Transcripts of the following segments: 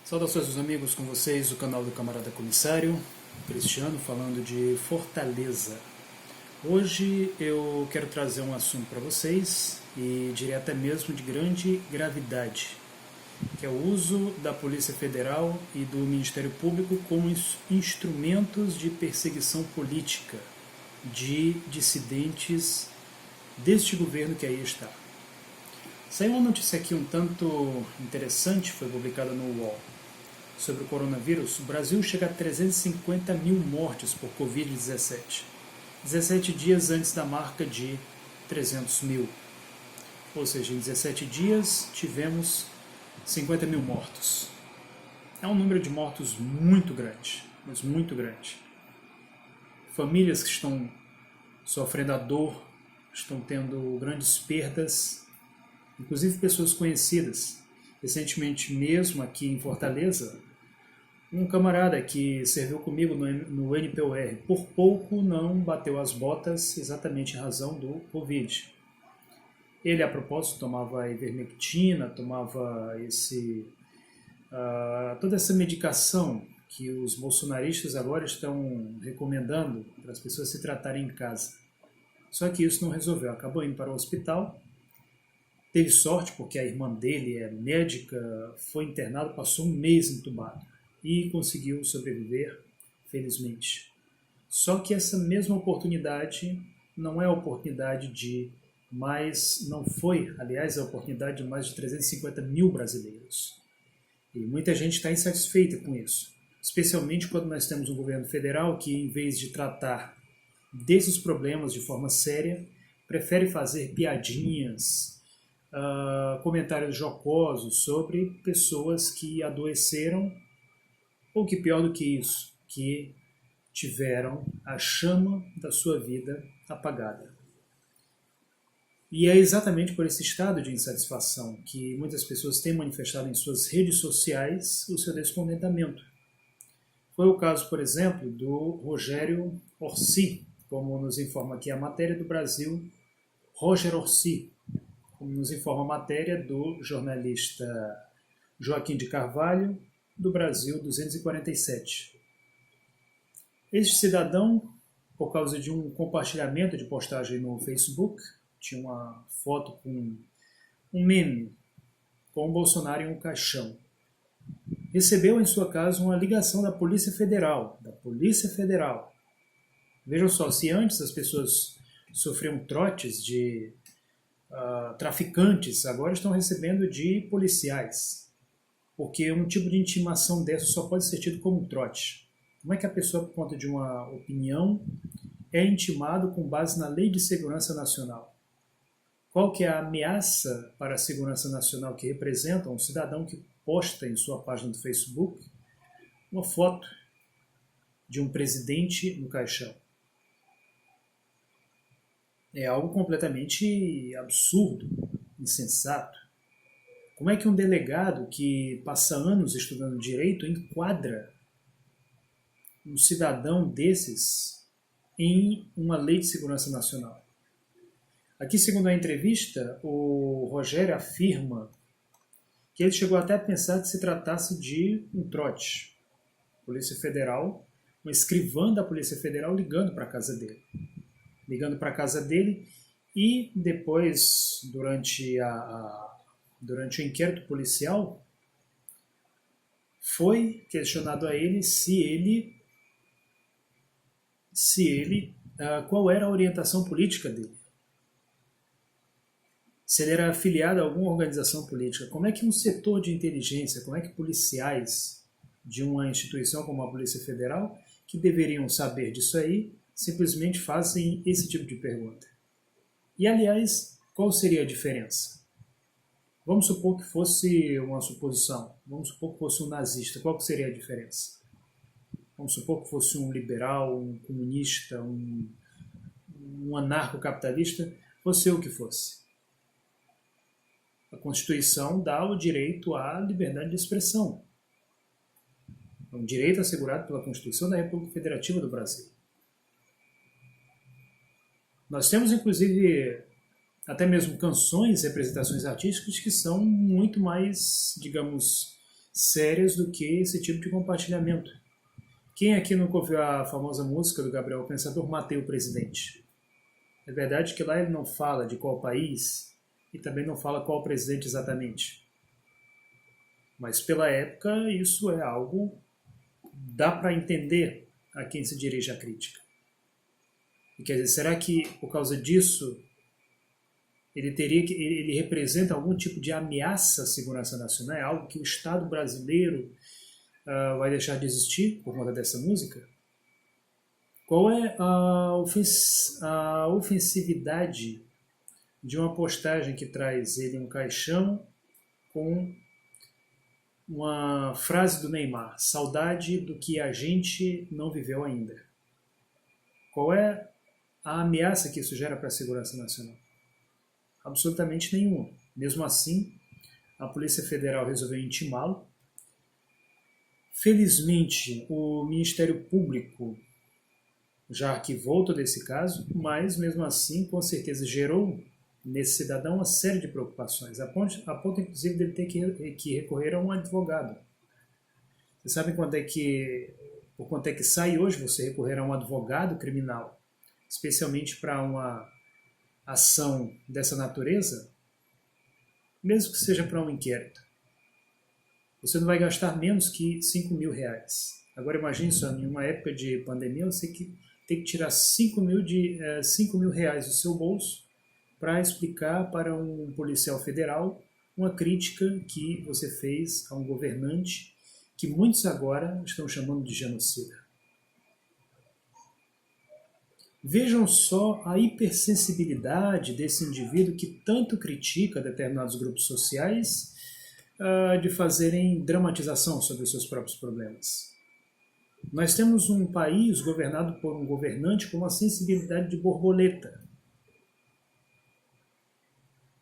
Saudações dos amigos, com vocês, o canal do Camarada Comissário, Cristiano, falando de Fortaleza. Hoje eu quero trazer um assunto para vocês, e diria até mesmo de grande gravidade, que é o uso da Polícia Federal e do Ministério Público como instrumentos de perseguição política de dissidentes deste governo que aí está. Saiu uma notícia aqui um tanto interessante, foi publicada no UOL, sobre o coronavírus. O Brasil chega a 350 mil mortes por Covid-17, 17 dias antes da marca de 300 mil. Ou seja, em 17 dias tivemos 50 mil mortos. É um número de mortos muito grande, mas muito grande. Famílias que estão sofrendo a dor, estão tendo grandes perdas, inclusive pessoas conhecidas. Recentemente mesmo aqui em Fortaleza, um camarada que serviu comigo no NPOR, por pouco não bateu as botas exatamente em razão do Covid. Ele, a propósito, tomava ivermectina, tomava toda essa medicação que os bolsonaristas agora estão recomendando para as pessoas se tratarem em casa. Só que isso não resolveu, acabou indo para o hospital. Teve sorte porque a irmã dele é médica, foi internado, passou um mês entubado e conseguiu sobreviver, felizmente. Só que essa mesma oportunidade não é a oportunidade não foi, aliás, a oportunidade de mais de 350 mil brasileiros. E muita gente está insatisfeita com isso, especialmente quando nós temos um governo federal que, em vez de tratar desses problemas de forma séria, prefere fazer piadinhas, comentários jocosos sobre pessoas que adoeceram, ou que pior do que isso, que tiveram a chama da sua vida apagada. E é exatamente por esse estado de insatisfação que muitas pessoas têm manifestado em suas redes sociais o seu descontentamento. Foi o caso, por exemplo, do Rogério Orsi, como nos informa aqui a matéria do Brasil, Roger Orsi, como nos informa a matéria do jornalista Joaquim de Carvalho, do Brasil 247. Este cidadão, por causa de um compartilhamento de postagem no Facebook, tinha uma foto com um meme com o Bolsonaro em um caixão. Recebeu em sua casa uma ligação da Polícia Federal. Vejam só, se antes as pessoas sofriam trotes de traficantes, agora estão recebendo de policiais. Porque um tipo de intimação dessa só pode ser tido como um trote. Como é que a pessoa, por conta de uma opinião, é intimado com base na Lei de Segurança Nacional? Qual que é a ameaça para a segurança nacional que representa um cidadão que posta em sua página do Facebook uma foto de um presidente no caixão? É algo completamente absurdo, insensato. Como é que um delegado que passa anos estudando direito enquadra um cidadão desses em uma lei de segurança nacional? Aqui, segundo a entrevista, o Rogério afirma que ele chegou até a pensar que se tratasse de um trote. Polícia Federal, uma escrivã da Polícia Federal ligando para a casa dele, e depois, durante o inquérito policial, foi questionado a ele qual era a orientação política dele. Se ele era afiliado a alguma organização política. Como é que um setor de inteligência, como é que policiais de uma instituição como a Polícia Federal, que deveriam saber disso aí, simplesmente fazem esse tipo de pergunta? E, aliás, qual seria a diferença? Vamos supor que fosse uma suposição. Vamos supor que fosse um nazista. Qual que seria a diferença? Vamos supor que fosse um liberal, um comunista, um anarcocapitalista, fosse o que fosse. A Constituição dá o direito à liberdade de expressão. É um direito assegurado pela Constituição da República Federativa do Brasil. Nós temos, inclusive, até mesmo canções, representações artísticas que são muito mais, digamos, sérias do que esse tipo de compartilhamento. Quem aqui nunca ouviu a famosa música do Gabriel Pensador, Matei o Presidente? É verdade que lá ele não fala de qual país e também não fala qual presidente exatamente. Mas pela época isso é algo, dá para entender a quem se dirige a crítica. E quer dizer, será que por causa disso ele representa algum tipo de ameaça à segurança nacional? É algo que o Estado brasileiro vai deixar de existir por conta dessa música? Qual é a ofensividade de uma postagem que traz ele um caixão com uma frase do Neymar: saudade do que a gente não viveu ainda? Qual é a ameaça que isso gera para a segurança nacional? Absolutamente nenhuma. Mesmo assim, a Polícia Federal resolveu intimá-lo. Felizmente, o Ministério Público já arquivou todo esse caso, mas mesmo assim, com certeza, gerou nesse cidadão uma série de preocupações, a ponto inclusive dele ter que recorrer a um advogado. Vocês sabem por quanto é que sai hoje você recorrer a um advogado criminal, especialmente para uma ação dessa natureza? Mesmo que seja para um inquérito, você não vai gastar menos que R$5.000. Agora imagine só, em uma época de pandemia, você tem que tirar R$5.000 do seu bolso para explicar para um policial federal uma crítica que você fez a um governante que muitos agora estão chamando de genocida. Vejam só a hipersensibilidade desse indivíduo que tanto critica determinados grupos sociais de fazerem dramatização sobre os seus próprios problemas. Nós temos um país governado por um governante com uma sensibilidade de borboleta.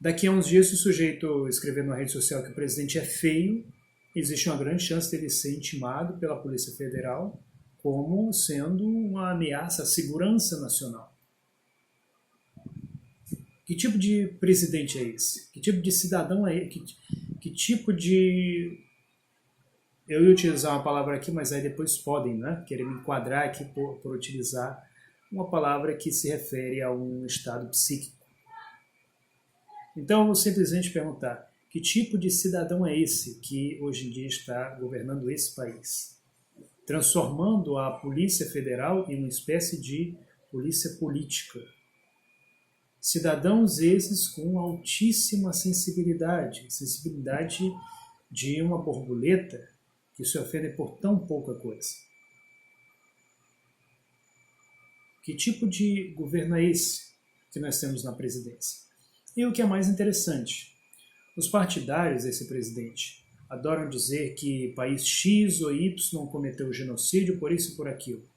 Daqui a uns dias, se o sujeito escrever na rede social que o presidente é feio, existe uma grande chance dele ser intimado pela Polícia Federal como sendo uma ameaça à segurança nacional. Que tipo de presidente é esse? Que tipo de cidadão é esse? Que tipo de... Eu ia utilizar uma palavra aqui, mas aí depois podem, né, querer me enquadrar aqui por utilizar uma palavra que se refere a um estado psíquico. Então, eu vou simplesmente perguntar, que tipo de cidadão é esse que hoje em dia está governando esse país? Transformando a Polícia Federal em uma espécie de polícia política. Cidadãos esses com altíssima sensibilidade de uma borboleta que se ofende por tão pouca coisa. Que tipo de governo é esse que nós temos na presidência? E o que é mais interessante, os partidários desse presidente adoram dizer que país X ou Y cometeu genocídio por isso e por aquilo,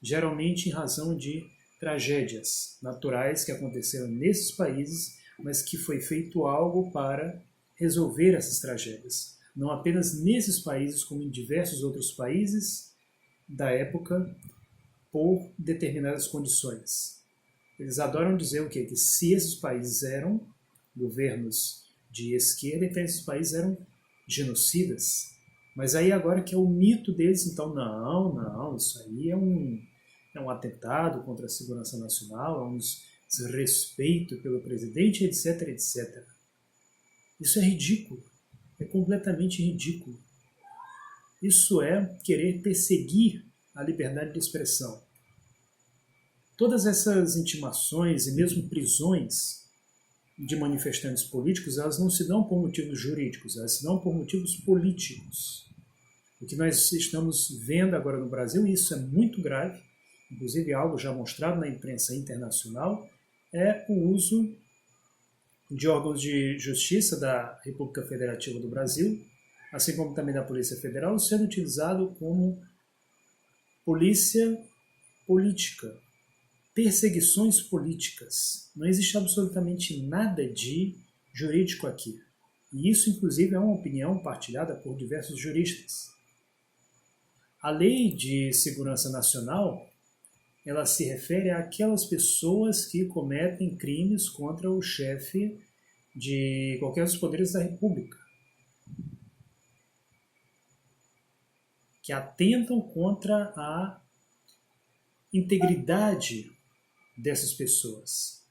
geralmente em razão de tragédias naturais que aconteceram nesses países, mas que foi feito algo para resolver essas tragédias. Não apenas nesses países, como em diversos outros países da época, por determinadas condições. Eles adoram dizer o quê? Que se esses países eram governos de esquerda, então esses países eram genocidas. Mas aí agora que é o mito deles, então não, isso aí é um atentado contra a segurança nacional, é um desrespeito pelo presidente, etc, etc. Isso é ridículo, é completamente ridículo. Isso é querer perseguir a liberdade de expressão. Todas essas intimações e mesmo prisões de manifestantes políticos, elas não se dão por motivos jurídicos, elas se dão por motivos políticos. O que nós estamos vendo agora no Brasil, e isso é muito grave, inclusive algo já mostrado na imprensa internacional, é o uso de órgãos de justiça da República Federativa do Brasil, assim como também da Polícia Federal, sendo utilizado como polícia política, perseguições políticas. Não existe absolutamente nada de jurídico aqui. E isso, inclusive, é uma opinião partilhada por diversos juristas. A Lei de Segurança Nacional, ela se refere àquelas pessoas que cometem crimes contra o chefe de qualquer dos poderes da República. que atentam contra a integridade dessas pessoas.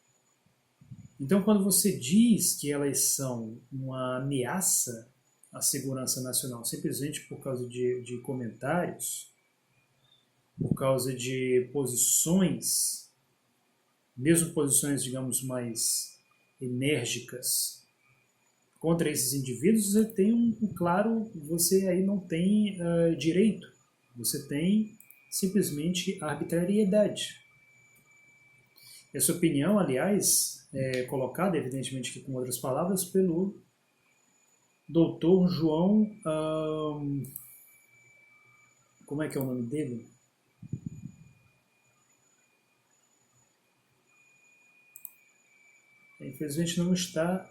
Então, quando você diz que elas são uma ameaça à segurança nacional simplesmente por causa de comentários, por causa de posições, mesmo posições, digamos, mais enérgicas contra esses indivíduos, você tem claro, você aí não tem direito, você tem simplesmente arbitrariedade. Essa opinião, aliás, é colocada, evidentemente que com outras palavras, pelo doutor João... como é que é o nome dele? Infelizmente não está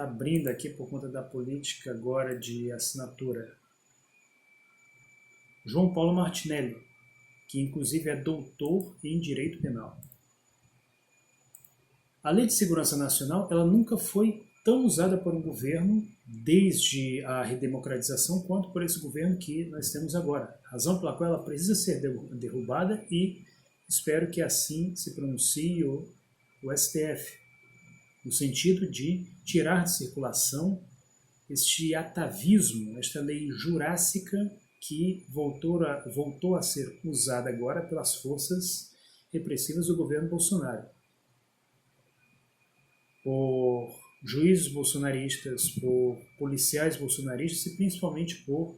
abrindo aqui por conta da política agora de assinatura. João Paulo Martinelli, que inclusive é doutor em Direito Penal. A Lei de Segurança Nacional ela nunca foi tão usada por um governo desde a redemocratização quanto por esse governo que nós temos agora. Razão pela qual ela precisa ser derrubada e espero que assim se pronuncie o STF, no sentido de tirar de circulação este atavismo, esta lei jurássica que voltou a ser usada agora pelas forças repressivas do governo Bolsonaro. Por juízes bolsonaristas, por policiais bolsonaristas e principalmente por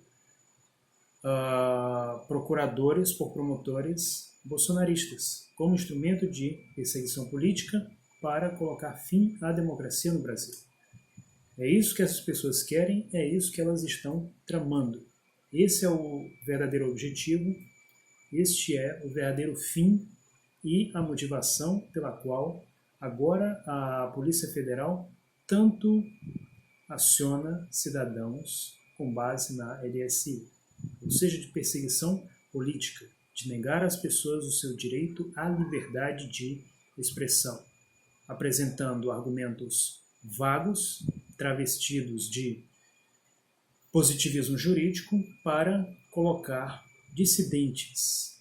procuradores, por promotores bolsonaristas, como instrumento de perseguição política para colocar fim à democracia no Brasil. É isso que essas pessoas querem, é isso que elas estão tramando. Esse é o verdadeiro objetivo, este é o verdadeiro fim e a motivação pela qual agora a Polícia Federal tanto aciona cidadãos com base na LSI, ou seja, de perseguição política, de negar às pessoas o seu direito à liberdade de expressão, apresentando argumentos vagos, travestidos de positivismo jurídico para colocar dissidentes,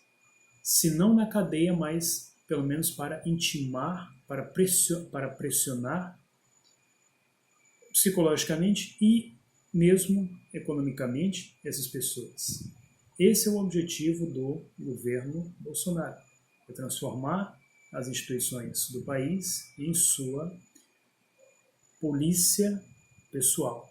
se não na cadeia, mas pelo menos para intimar, para pressionar psicologicamente e mesmo economicamente essas pessoas. Esse é o objetivo do governo Bolsonaro, é transformar as instituições do país em sua polícia pessoal.